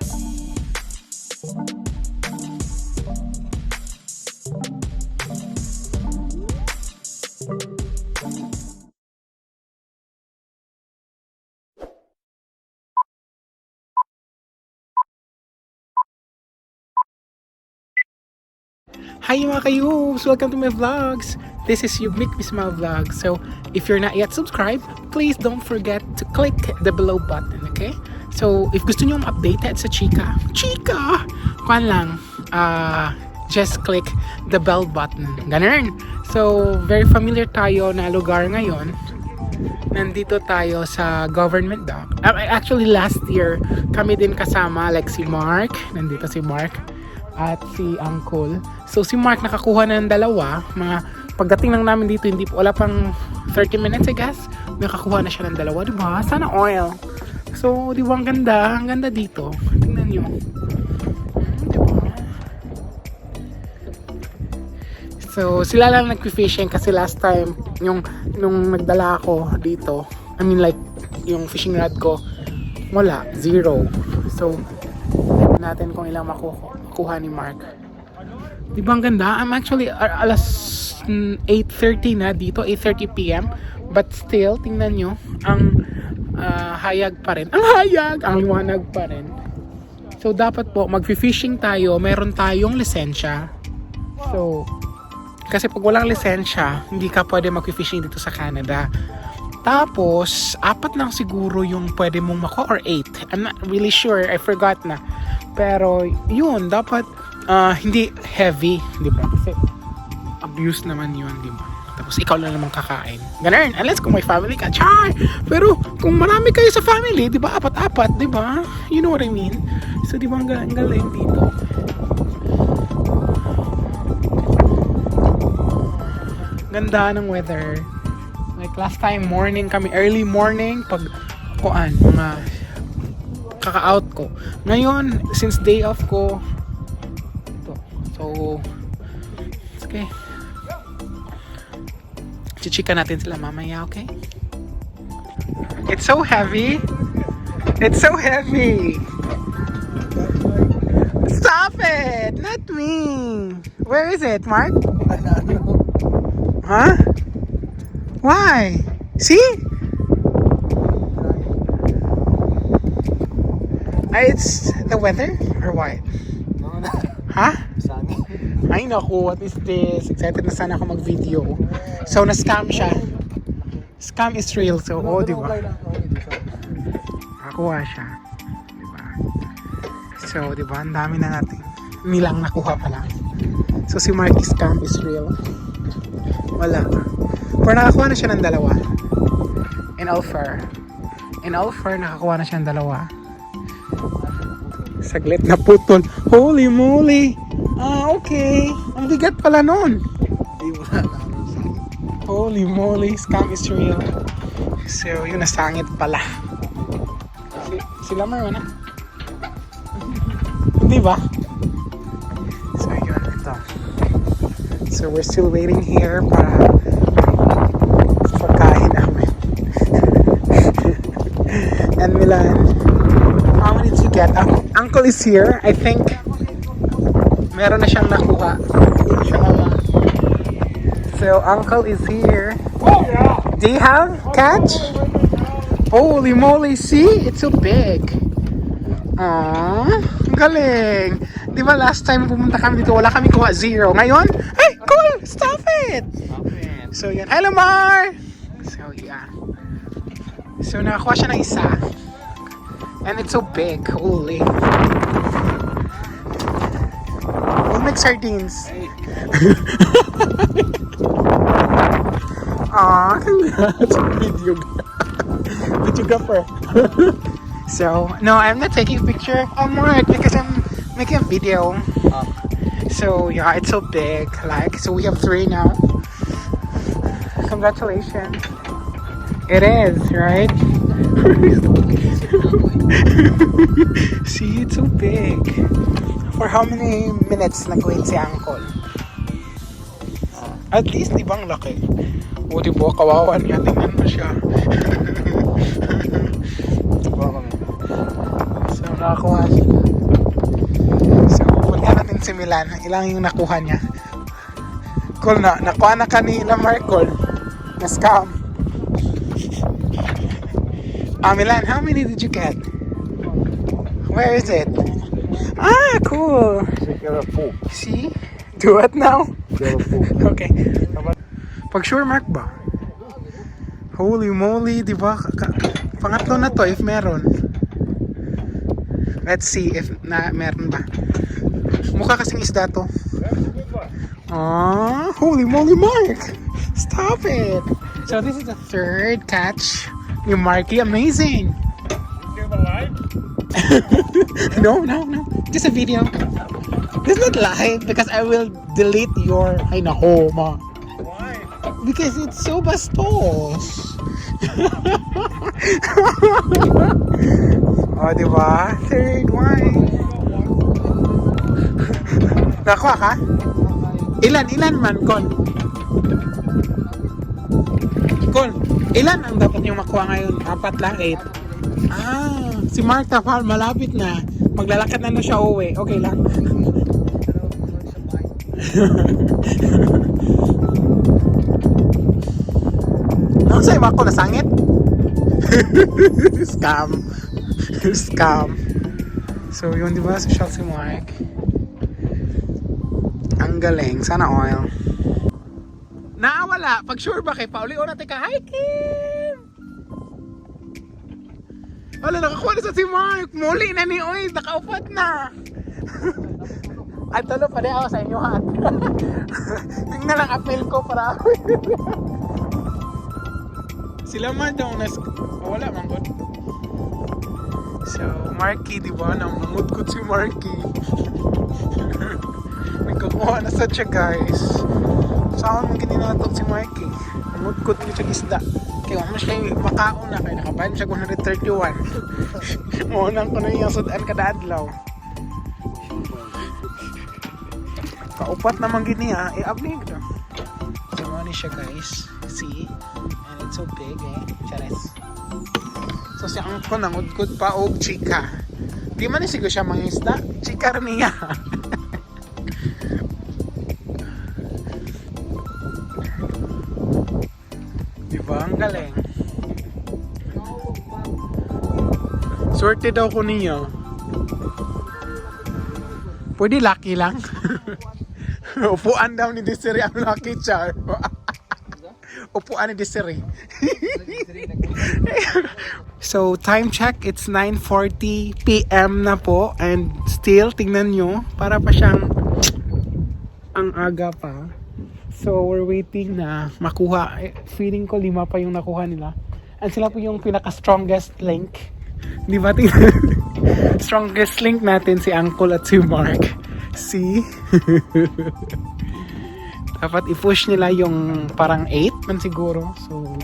Hi mga Ka-Yobs! Welcome to my vlogs! This is Yobmikmesmile vlog. So, if you're not yet subscribed, please don't forget to click the below button, okay? So, if gusto nyo updated sa chika, kuhan lang, just click the bell button. Ganun! So, very familiar tayo na lugar ngayon. Nandito tayo sa government dock. Actually, last year, kami din kasama, like si Mark. Nandito si Mark at si Uncle. So si Mark nakakuha na ng dalawa. Mga pagdating lang namin dito, hindi wala pang 30 minutes I guess. Nakakuha na siya ng dalawa, di ba? Sana oil. So, di ba ang ganda dito. Tingnan niyo. Di ba? So, sila lang nag-fishing kasi last time nung nagdala ako dito, I mean like yung fishing rod ko, wala, zero. So, natin kung ilang makukuha ni Mark. Di ba ang ganda? I'm actually alas 8:30 na dito, 8:30 PM. But still, tingnan nyo, ang hayag pa rin. Ang liwanag pa rin. So, dapat po, mag-fishing tayo, meron tayong lisensya. So, kasi pag walang lisensya, hindi ka pwede mag-fishing dito sa Canada. Tapos, 4 lang siguro yung pwede mong makuha or 8. I'm not really sure. I forgot na. Pero, yun, dapat hindi heavy, di ba? Kasi abuse naman yun, di ba? Tapos, ikaw lang naman kakain. Ganun. Unless kung may family ka, char! Pero, kung marami kayo sa family, di ba? 4-4, di ba? You know what I mean? So, di ba, ang galing dito. Ganda ng weather. Like last time morning kami, early morning pag mga kaka-out ko. Ngayon, since day off ko ito. So okay. Chichika natin sila mamaya, okay? It's so heavy. It's so heavy. Stop it! Not me. Where is it, Mark? Huh? Why? See? It's the weather or what? Huh? Ay naku, what is this? Excited na sana ako mag-video. So, na-scam siya. Scam is real. So, oh, di ba? Nakuha siya. Di ba? So, di ba? Ang dami na natin nilang nakuha pala. So, si Marky scam is real. Wala. Pero nakakuha na siya ng dalawa. In all fair, nakakuha na siya ng dalawa. Saglit na putol. Holy moly! Okay. Ang bigat pala nun. Holy moly, scam is real. So, yun, nasangit pala. Sila meron na. Di ba? So, yun, ito. So, we're still waiting here para pagkain namin. And Milan, how many did you get? Uncle is here. I think meron na siyang nakuha. So, Uncle is here. Do you have catch? Holy moly, see? It's so big. Aww, galing. Di ba last time pumunta kami dito, wala kami kuha, 0. Ngayon, hey, cool! Stop it! So, yan. Hi, Lamar! So, yeah. So, nakakuha siya ng isa. And it's so big. Holy. We'll make sardines. Aww, congrats. Videographer. So, no, I'm not taking a picture. I'm Mark because I'm making a video. So, yeah, it's so big. Like, so we have 3 now. Congratulations. It is, right? See, it's so big. For how many minutes nag-wait si Uncle? At least, di ba ang laki? O, di ba, kawawa niya. Tingnan mo siya. So, nakakuha siya. natin si Milan. Ilang yung nakuha niya. Cool na. Nakuha na kanina, Marcol. Na-scam. Milan, how many did you get? Where is it? Cool. See? Do it now? Okay. Pag sure mark ba? Holy moly, di ba? Pangatlo na to if meron. Let's see if meron ba. Mukha kasing isda to. Holy moly, Mark! Stop it! So this is the third catch. Yung Marky, amazing! You're alive? No. Just a video. This is not live because I will delete your... Ay nako, ma. Why? Because it's so bastos. Diba? Third one. Nakuha ka? Ilan man, Kon? Kon, ilan ang dapat yung makuha ngayon? 4 lang, 8. Si Mark Tafal, malapit na. Maglalakad na siya uwi. Okay lang. Ano sa'yo ba ako nasangit? Scam. So yun, diba? Social si Mark. Ang galing. Sana oil. Nawala. Pag sure ba kay Pauli o natin ka, hi Kim! Wala, nakakuha na sa si Mark. Muli na ni Oy. Nakaupat na. At talo pa rin ako sa inyo ha. Tingnan lang apel ko para ako. Sila man daw wala man ko. So, Marky, di ba? Namumudkot si Marky. Nagkakuha na sa siya, guys. Saan mong gininatok si Marky? Namumudkot niya siya isda. Kaya mas kayo makaon na. Kaya nakabayan siya 131. Unang ko na yung sudan kada adlaw. Kaupat naman gini ha. I-upload ko. So, ano siya, guys. See? And it's so big, Chares. So si Angko nangudkod pa og chika. Di man ni siguro siya mangisda. Chika rin niya. Diba? Ang galing. Sorted daw ko niya. Pwede lucky lang. Upuan daw ni Desiree ang lucky char. Upuan ni Desiree. So, time check, it's 9:40 PM na po. And still, tingnan nyo, para pa siyang ang aga pa. So, we're waiting na makuha. Feeling ko 5 pa yung nakuha nila. And sila po yung pinaka-strongest link. Di ba? Strongest link natin si Uncle at si Mark. See? Dapat i-push nila yung parang 8 man siguro. So,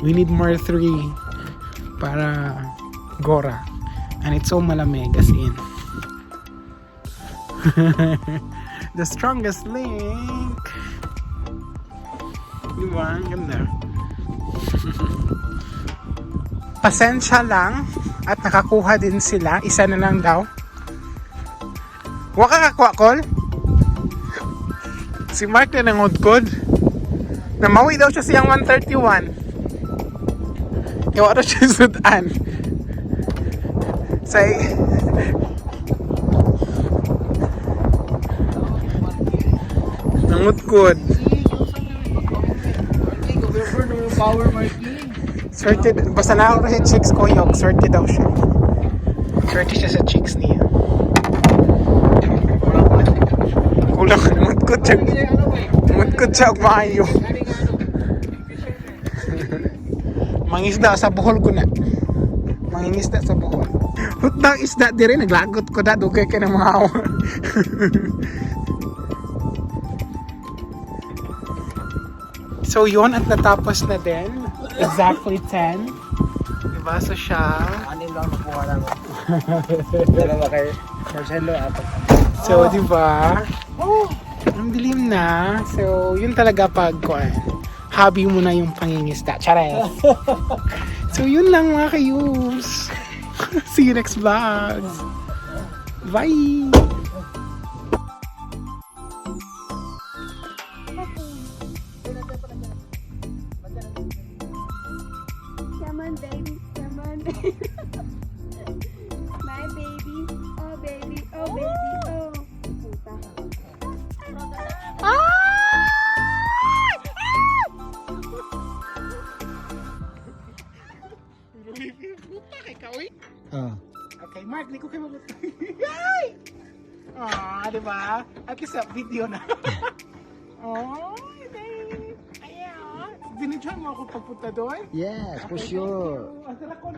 we need more 3 para Gora. And it's so malamig as in. The strongest link. Diba? Ang ganda. Pasensya lang at nakakuha din sila. Isa na lang daw. Waka kakuha, Col? Si Mark na nangudkod. Namawi daw siya siyang 131. Kaya daw siya sudan. Say... Nangudkod. Sorted. Basta na ako rin chicks ko yung. Sorted daw siya. Sorted siya sa chicks niya. Kulang ka nangudkod siya. Nangudkod siya og maayo. Mangisda sa buhol ko na. Mangingisda sa buhol. Hutang isda di rin. Naglagot ko na. Dugay ka ng mga awa. So yun, at natapos na din. Exactly 10. Diba? So siya. Anim lang nakuha lang. Dalawa kay Marcelo. So diba? Oh, ang dilim na. So yun talaga pag hobby mo na yung pangingisda. Chares. So yun lang mga Ka-Yobs. See you next vlog. Bye! My baby. Oh, baby. Oh, baby. Oh. Puta. Puta kay Kawi. Ah. Okay, Mark, di ko kayo mabutay. Yay! Di ba? At least sa video na. Ayan. Binidyohan mo ako pagpunta doon? Yes, for sure. Ang sarap ko.